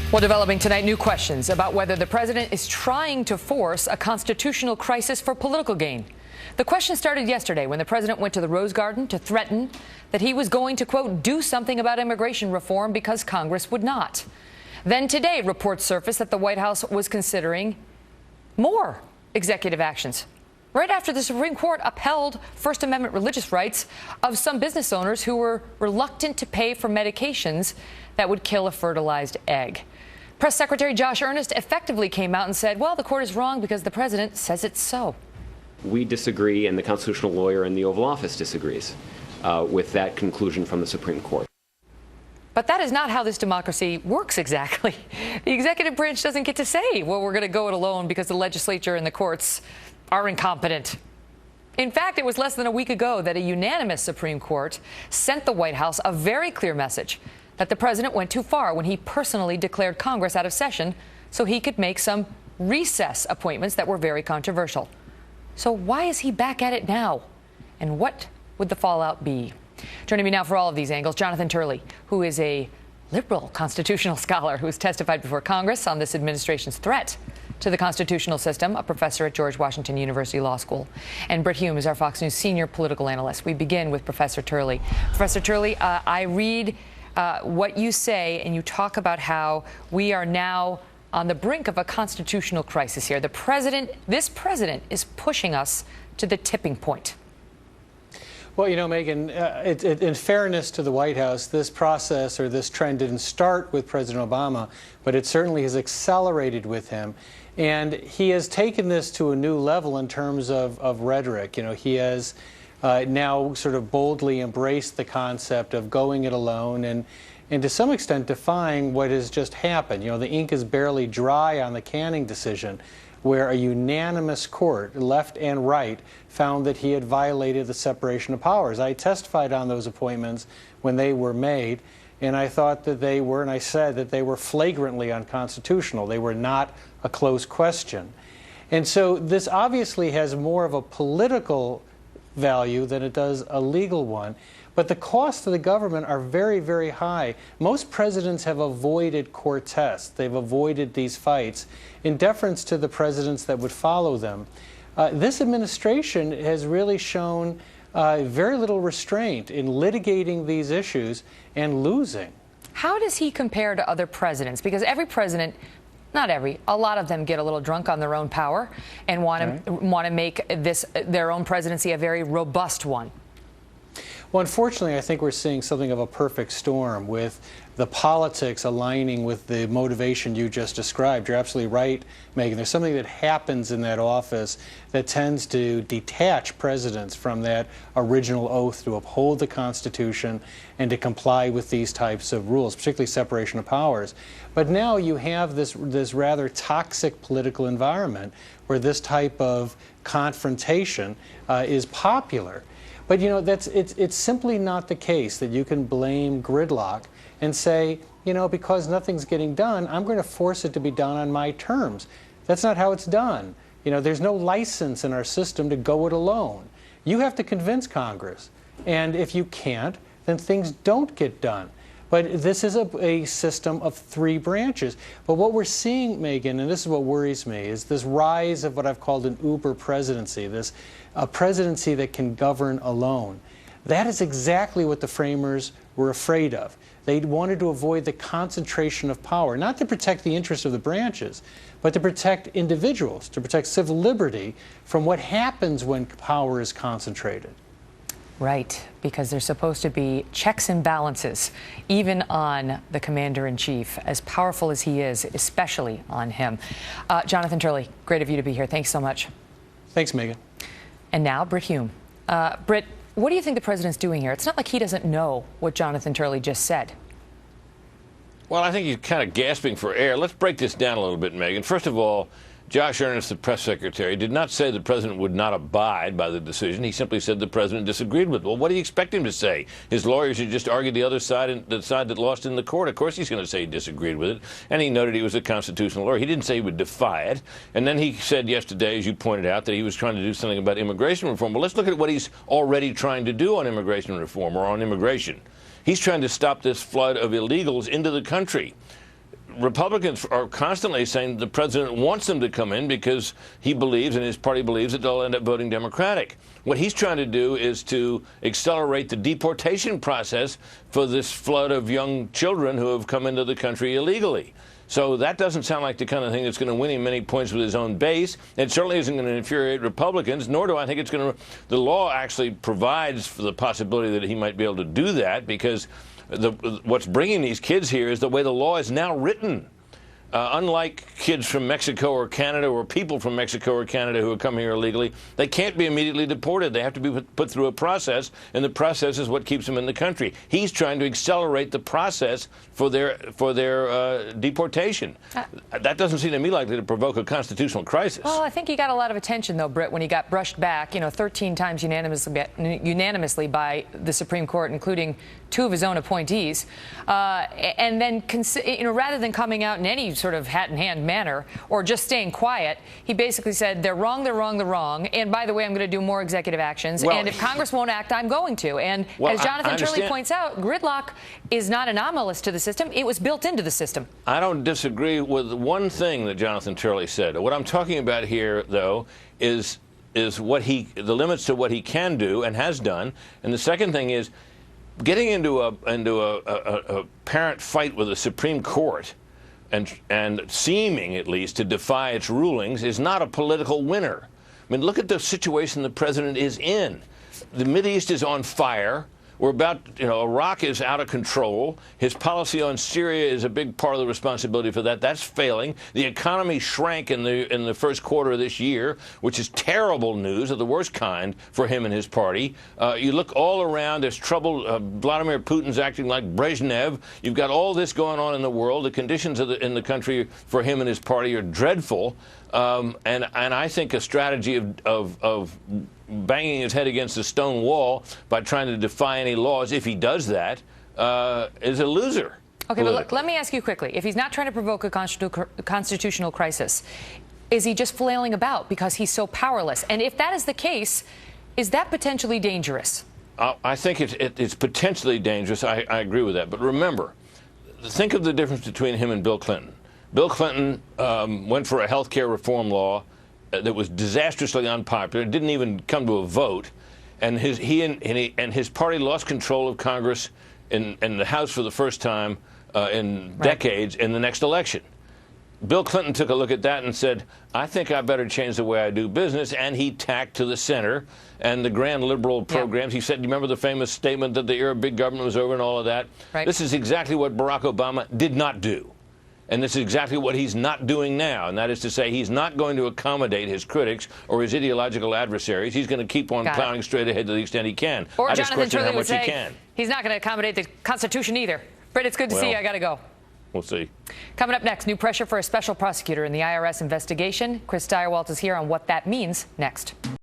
Well, developing tonight, new questions about whether the president is trying to force a constitutional crisis for political gain. The question started yesterday when the president went to the Rose Garden to threaten that he was going to, quote, do something about immigration reform because Congress would not. Then today, reports surfaced that the White House was considering more executive actions, right after the Supreme Court upheld First Amendment religious rights of some business owners who were reluctant to pay for medications that would kill a fertilized egg. Press Secretary Josh Earnest effectively came out and said, well, the court is wrong because the president says it's so. We disagree, and the constitutional lawyer in the Oval Office disagrees with that conclusion from the Supreme Court. But that is not how this democracy works exactly. The executive branch doesn't get to say, well, we're going to go it alone because the legislature and the courts are incompetent. In fact, it was less than a week ago that a unanimous Supreme Court sent the White House a very clear message that the president went too far when he personally declared Congress out of session so he could make some recess appointments that were very controversial. So why is he back at it now? And what would the fallout be? Joining me now for all of these angles, Jonathan Turley, who is a liberal constitutional scholar who has testified before Congress on this administration's threat to the constitutional system, a professor at George Washington University Law School. And Brit Hume is our Fox News senior political analyst. We begin with Professor Turley. Professor Turley, I read what you say, and you talk about how we are now on the brink of a constitutional crisis here. This president is pushing us to the tipping point. Well, you know, Megan, in fairness to the White House, this process or this trend didn't start with President Obama, but it certainly has accelerated with him. And he has taken this to a new level in terms of rhetoric. You know, he has now sort of boldly embraced the concept of going it alone and to some extent defying what has just happened. You know, the ink is barely dry on the Canning decision, where a unanimous court, left and right, found that he had violated the separation of powers. I testified on those appointments when they were made, and I thought that they were, and I said that they were flagrantly unconstitutional. They were not a close question. And so this obviously has more of a political value than it does a legal one. But the costs to the government are very, very high. Most presidents have avoided court tests. They've avoided these fights in deference to the presidents that would follow them. This administration has really shown very little restraint in litigating these issues and losing. How does he compare to other presidents? Because every president, not every, a lot of them get a little drunk on their own power and want to make their own presidency a very robust one. Well, unfortunately, I think we're seeing something of a perfect storm with the politics aligning with the motivation you just described. You're absolutely right, Megan. There's something that happens in that office that tends to detach presidents from that original oath to uphold the Constitution and to comply with these types of rules, particularly separation of powers. But now you have this rather toxic political environment where this type of confrontation is popular. But, you know, it's simply not the case that you can blame gridlock and say, you know, because nothing's getting done, I'm going to force it to be done on my terms. That's not how it's done. You know, there's no license in our system to go it alone. You have to convince Congress. And if you can't, then things don't get done. But this is a system of three branches. But what we're seeing, Megan, and this is what worries me, is this rise of what I've called an uber presidency, a presidency that can govern alone. That is exactly what the framers were afraid of. They wanted to avoid the concentration of power, not to protect the interests of the branches, but to protect individuals, to protect civil liberty from what happens when power is concentrated. Right, because there's supposed to be checks and balances, even on the commander-in-chief, as powerful as he is, especially on him. Jonathan Turley, great of you to be here. Thanks so much. Thanks, Megan. And now, Brit Hume. Brit, what do you think the president's doing here? It's not like he doesn't know what Jonathan Turley just said. Well, I think he's kind of gasping for air. Let's break this down a little bit, Megan. First of all, Josh Earnest, the press secretary, did not say the president would not abide by the decision. He simply said the president disagreed with it. Well, what do you expect him to say? His lawyers should just argue the other side, and the side that lost in the court. Of course he's going to say he disagreed with it. And he noted he was a constitutional lawyer. He didn't say he would defy it. And then he said yesterday, as you pointed out, that he was trying to do something about immigration reform. Well, let's look at what he's already trying to do on immigration reform or on immigration. He's trying to stop this flood of illegals into the country. Republicans are constantly saying the president wants them to come in because he believes and his party believes that they'll end up voting Democratic. What he's trying to do is to accelerate the deportation process for this flood of young children who have come into the country illegally. So that doesn't sound like the kind of thing that's going to win him many points with his own base. It certainly isn't going to infuriate Republicans, nor do I think it's going to. The law actually provides for the possibility that he might be able to do that, because what's bringing these kids here is the way the law is now written. Unlike kids from Mexico or Canada, or people from Mexico or Canada who have come here illegally, they can't be immediately deported. They have to be put through a process, and the process is what keeps them in the country. He's trying to accelerate the process for their deportation. That doesn't seem to me likely to provoke a constitutional crisis. Well, I think he got a lot of attention, though, Britt, when he got brushed back, 13 times unanimously by the Supreme Court, including 2 of his own appointees. And then, rather than coming out in any sort of hat-in-hand manner or just staying quiet, he basically said, they're wrong, they're wrong, they're wrong. And by the way, I'm going to do more executive actions. Well, and if Congress won't act, I'm going to. And as Jonathan Turley points out, gridlock is not anomalous to the system. It was built into the system. I don't disagree with one thing that Jonathan Turley said. What I'm talking about here, though, is the limits to what he can do and has done. And the second thing is getting into a apparent fight with the Supreme Court and seeming, at least, to defy its rulings is not a political winner. I mean, look at the situation the president is in. The Mideast is on fire. We're about, Iraq is out of control. His policy on Syria is a big part of the responsibility for that. That's failing. The economy shrank in the first quarter of this year, which is terrible news of the worst kind for him and his party. You look all around, there's trouble. Vladimir Putin's acting like Brezhnev. You've got all this going on in the world. The conditions in the country for him and his party are dreadful. And I think a strategy of banging his head against a stone wall by trying to defy any laws, if he does that, is a loser. Okay, but let me ask you quickly. If he's not trying to provoke a constitutional crisis, is he just flailing about because he's so powerless? And if that is the case, is that potentially dangerous? I think it's potentially dangerous. I agree with that. But remember, think of the difference between him and Bill Clinton. Bill Clinton went for a health care reform law that was disastrously unpopular. It didn't even come to a vote, and his party lost control of Congress in the House for the first time in decades in the next election. Bill Clinton took a look at that and said, I think I better change the way I do business, and he tacked to the center and the grand liberal programs. He said, you remember the famous statement that the era of big government was over and all of that? Right. This is exactly what Barack Obama did not do. And this is exactly what he's not doing now, and that is to say he's not going to accommodate his critics or his ideological adversaries. He's going to keep on plowing straight ahead to the extent he can. Or I just Jonathan question Turley how much he can. He's not going to accommodate the Constitution either. Britt, it's good to see you. I got to go. We'll see. Coming up next, new pressure for a special prosecutor in the IRS investigation. Chris Stirewalt is here on what that means next.